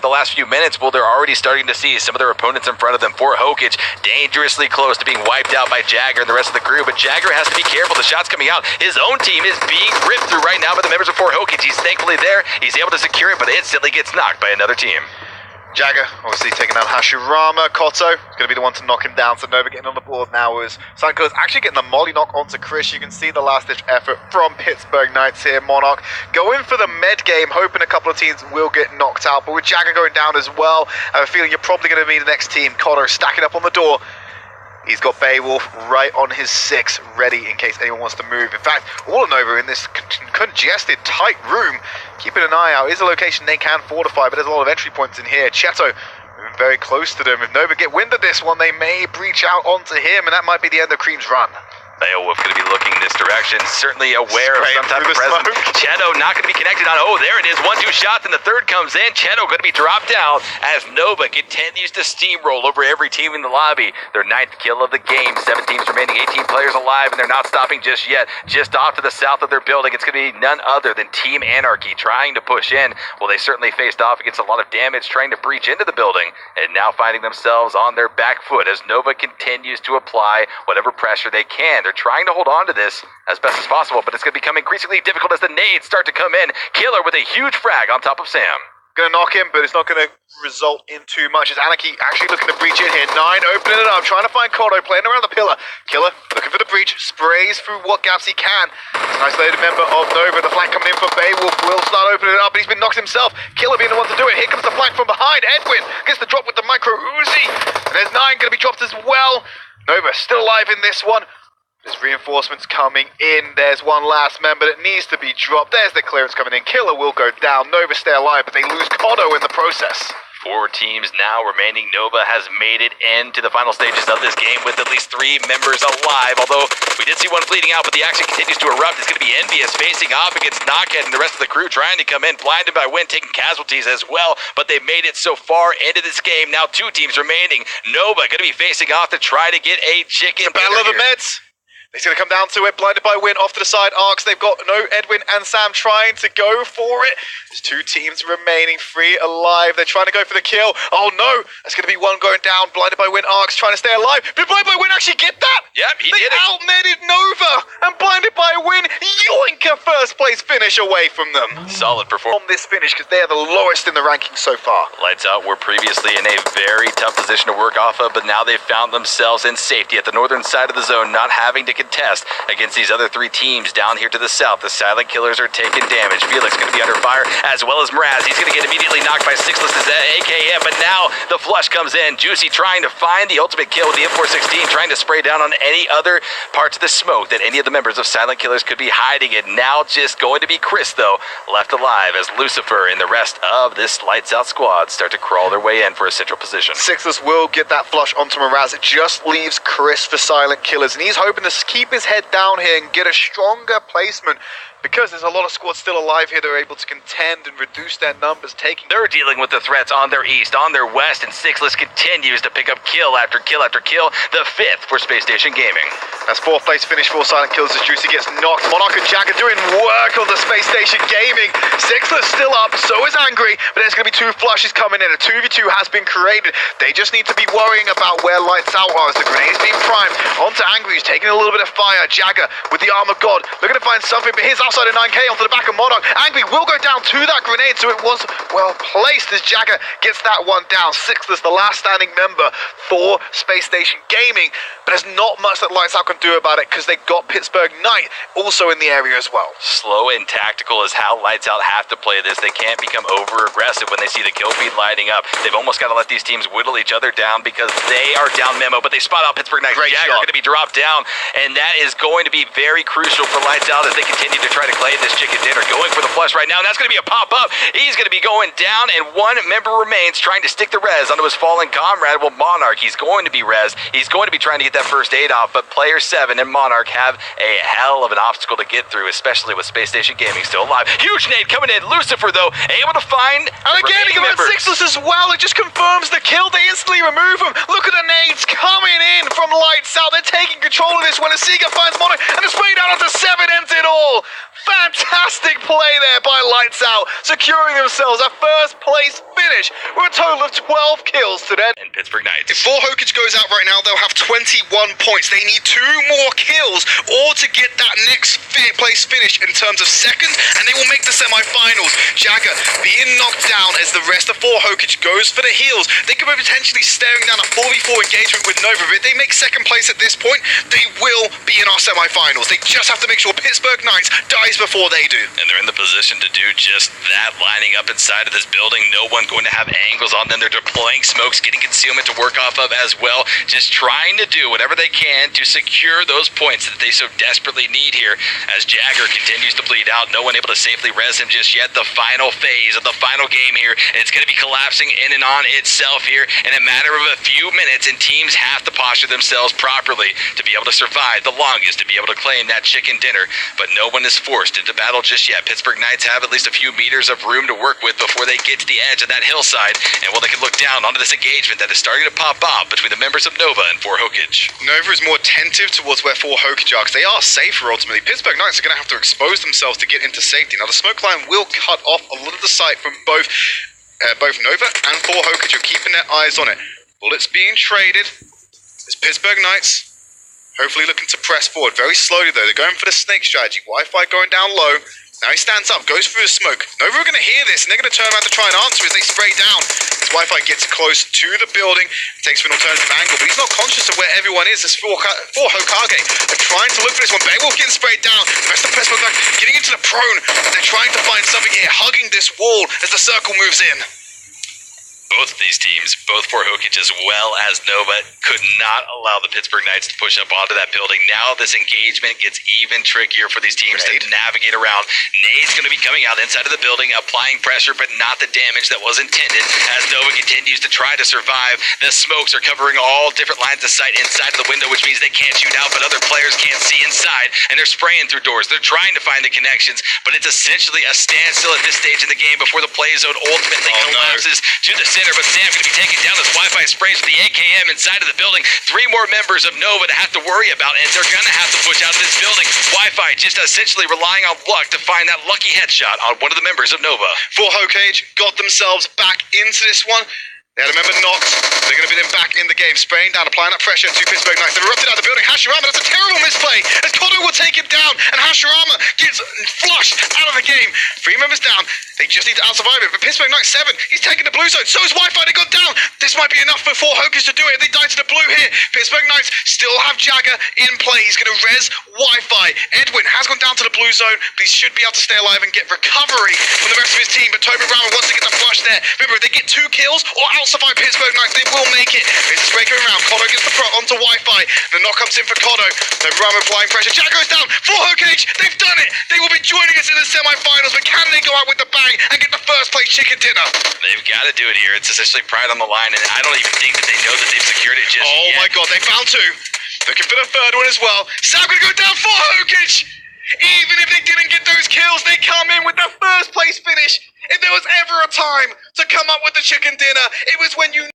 the last few minutes, well, they're already starting to see some of their opponents in front of them. For Hokage, dangerously close to being wiped out by Jagger and the rest of the crew, but Jagger has to be careful. The shot's coming out. His own team is being ripped through right now by the members of Fort Hokage. He's thankfully there. He's able to secure it, but instantly gets knocked by another team. Jagger obviously taking down Hashirama. Koto is going to be the one to knock him down. So Nova getting on the board now is Silent Killers actually getting the molly knock onto Chris. You can see the last-ditch effort from Pittsburgh Knights here. Monarch going for the med game, hoping a couple of teams will get knocked out. But with Jagger going down as well, I have a feeling you're probably going to be the next team. Koto stacking up on the door. He's got Beowulf right on his 6, ready in case anyone wants to move. In fact, all of Nova in this congested, tight room, keeping an eye out. Is a location they can fortify, but there's a lot of entry points in here. Cheto moving very close to them. If Nova get wind of this one, they may breach out onto him, and that might be the end of Cream's run. Beowulf going to be looking in this direction, certainly aware of some type of presence. Cheto not going to be connected on. Oh, there it is. 1-2 shots, and the third comes in. Cheto going to be dropped down as Nova continues to steamroll over every team in the lobby. Their 9th kill of the game. 7 teams remaining, 18 players alive, and they're not stopping just yet. Just off to the south of their building, it's going to be none other than Team Anarchy trying to push in. Well, they certainly faced off against a lot of damage trying to breach into the building, and now finding themselves on their back foot as Nova continues to apply whatever pressure they can. They're trying to hold on to this as best as possible, but it's going to become increasingly difficult as the nades start to come in. Killer with a huge frag on top of Sam. Going to knock him, but it's not going to result in too much. As Anarchy actually looking to breach in here. 9 opening it up, trying to find Koto, playing around the pillar. Killer looking for the breach, sprays through what gaps he can. It's an isolated member of Nova. The flank coming in for Beowulf will start opening it up, but he's been knocked himself. Killer being the one to do it. Here comes the flank from behind. Edwin gets the drop with the micro Uzi. And there's 9 going to be dropped as well. Nova still alive in this one. There's reinforcements coming in. There's one last member that needs to be dropped. There's the clearance coming in. Killer will go down. Nova stay alive, but they lose Koto in the process. 4 teams now remaining. Nova has made it into the final stages of this game with at least 3 members alive. Although we did see one bleeding out, but the action continues to erupt. It's going to be Envious facing off against Knockhead and the rest of the crew trying to come in, blinded by wind, taking casualties as well. But they made it so far into this game. Now 2 teams remaining. Nova going to be facing off to try to get a chicken. Battle of the Meds. He's going to come down to it, blinded by wind, off to the side arcs. They've got Edwin and Sam trying to go for it. There's 2 teams remaining, 3 alive. They're trying to go for the kill. Oh no, there's going to be one going down, blinded by wind arcs, trying to stay alive. Did blinded by wind actually get that? Yep, he did it. They outmedded Nova, and blinded by wind, yoink a first place finish away from them. Solid performance on this finish, because they are the lowest in the rankings so far. Lightsout were previously in a very tough position to work off of, but now they've found themselves in safety at the northern side of the zone, not having to contest against these other 3 teams down here to the south. The Silent Killers are taking damage. Felix going to be under fire, as well as Mraz. He's going to get immediately knocked by Sixless's AKM, but now the flush comes in. Juicy trying to find the ultimate kill with the M416, trying to spray down on any other parts of the smoke that any of the members of Silent Killers could be hiding in. Now just going to be Chris, though, left alive as Lucifer and the rest of this Lights Out squad start to crawl their way in for a central position. Sixless will get that flush onto Mraz. It just leaves Chris for Silent Killers, and he's hoping to keep his head down here and get a stronger placement, because there's a lot of squads still alive here that are able to contend and reduce their numbers. They're dealing with the threats on their east, on their west, and Sixless continues to pick up kill after kill after kill, the 5th for Space Station Gaming. That's 4th place finish for Silent Killers as Juicy gets knocked. Monarch and Jagger doing work on the Space Station Gaming. Sixless still up, so is Angry, but there's going to be 2 flushes coming in. A 2v2 has been created. They just need to be worrying about where Lights Out are as the grenade's being primed. Onto Angry, who's taking a little bit of fire. Jagger with the Arm of God, looking to find something, but here's outside of 9k onto the back of Monarch. Angry will go down to that grenade, so it was well placed as Jagger gets that one down. Sixless, the last standing member for Space Station Gaming, but there's not much that Lights Out can do about it, because they got Pittsburgh Knight also in the area as well. Slow and tactical is how Lights Out have to play this. They can't become over aggressive when they see the kill feed lighting up. They've almost got to let these teams whittle each other down, because they are down memo, but they spot out Pittsburgh Knight. Jagger going to be dropped down, and that is going to be very crucial for Lights Out as they continue to try to claim this chicken dinner. Going for the flush right now, and that's going to be a pop-up. He's going to be going down, and 1 member remains trying to stick the res onto his fallen comrade. Well, Monarch, he's going to be res. He's going to be trying to get that first aid off, but player 7 and Monarch have a hell of an obstacle to get through, especially with Space Station Gaming still alive. Huge nade coming in. Lucifer, though, able to find and again, he got Sixless as well. It just confirms the kill. They instantly remove him. Look at the nades coming in from Lights Out. They're taking control of this when Asiga finds Monarch, and the spray down onto 7 ends it all. Fantastic play there by Lightsout, securing themselves a first place finish with a total of 12 kills today. And Pittsburgh Knights. If 4Hokage goes out right now, they'll have 21 points. They need 2 more kills or to get that next place finish in terms of seconds, and they will make the semi-finals. Jagger being knocked down as the rest of 4Hokage goes for the heals. They could be potentially staring down a 4v4 engagement with Nova. If they make second place at this point, they will be in our semi-finals. They just have to make sure Pittsburgh Knights dies before they do. And they're in the position to do just that, lining up inside of this building. No one going to have angles on them. They're deploying smokes, getting concealment to work off of as well. Just trying to do whatever they can to secure those points that they so desperately need here as Jagger continues to bleed out. No one able to safely res him just yet. The final phase of the final game here. And it's going to be collapsing in and on itself here in a matter of a few minutes, and teams have to posture themselves properly to be able to survive the longest, to be able to claim that chicken dinner. But no one is forced into battle just yet. Pittsburgh Knights have at least a few meters of room to work with before they get to the edge of that hillside, and well, they can look down onto this engagement that is starting to pop up between the members of Nova and 4Hokage. Nova is more attentive towards where 4Hokage are, because they are safer ultimately. Pittsburgh Knights are going to have to expose themselves to get into safety. Now, the smoke line will cut off a lot of the sight from both Nova and 4Hokage are keeping their eyes on it. Bullets being traded. It's Pittsburgh Knights hopefully looking to press forward very slowly, though. They're going for the snake strategy. Wi-Fi going down low. Now he stands up, goes through the smoke. Nova are going to hear this, and they're going to turn around to try and answer as they spray down. As Wi-Fi gets close to the building, takes for an alternative angle, but he's not conscious of where everyone is. As 4 Hokage are trying to look for this one. Beowulf getting sprayed down. The rest of Pittsburgh getting into the prone. They're trying to find something here, hugging this wall as the circle moves in. Both of these teams, both 4Hokage as well as Nova, could not allow the Pittsburgh Knights to push up onto that building. Now this engagement gets even trickier for these teams to navigate around. Nade's going to be coming out inside of the building, applying pressure, but not the damage that was intended as Nova continues to try to survive. The smokes are covering all different lines of sight inside of the window, which means they can't shoot out, but other players can't see inside, and they're spraying through doors. They're trying to find the connections, but it's essentially a standstill at this stage in the game before the play zone ultimately collapses to the center, but Sam going to be taken down as Wi-Fi sprays the AKM inside of the building. 3 more members of Nova to have to worry about, and they're going to have to push out of this building. Wi-Fi just essentially relying on luck to find that lucky headshot on one of the members of Nova. 4Hokage got themselves back into this one. They had a member knocked. They're going to be then back in the game, spraying down, applying that pressure to Pittsburgh Knights. They've erupted out of the building. Hashirama, that's a terrible misplay, as Kodo will take him down, and Hashirama gets flushed out of the game. 3 members down. They just need to out-survive it. But Pittsburgh Knights 7, he's taking the blue zone. So is Wi-Fi. They got down. This might be enough for 4Hokage to do it. They die to the blue here. Pittsburgh Knights still have Jagger in play. He's going to res Wi-Fi. Edwin has gone down to the blue zone, but he should be able to stay alive and get recovery from the rest of his team. But Toby Rama wants to get the flush there. Remember, if they get 2 kills or out-survive Pittsburgh Knights, they will make it. It's a spray going around. Kodo gets the prot onto Wi-Fi. The knock comes in for Kodo. Toby Rama applying pressure. Jack goes down. 4Hokage, they've done it. They will be joining us in the semi-finals, but can they go out with the bang and get the first place chicken dinner? They've got to do it here. It's essentially pride on the line, and I don't even think that they know that they've secured it just yet. Oh my god, they found 2. Looking for the 3rd one as well. Sam gonna go down for Hokage. Even if they didn't get those kills, they come in with the first place finish. If there was ever a time to come up with the chicken dinner, it was when you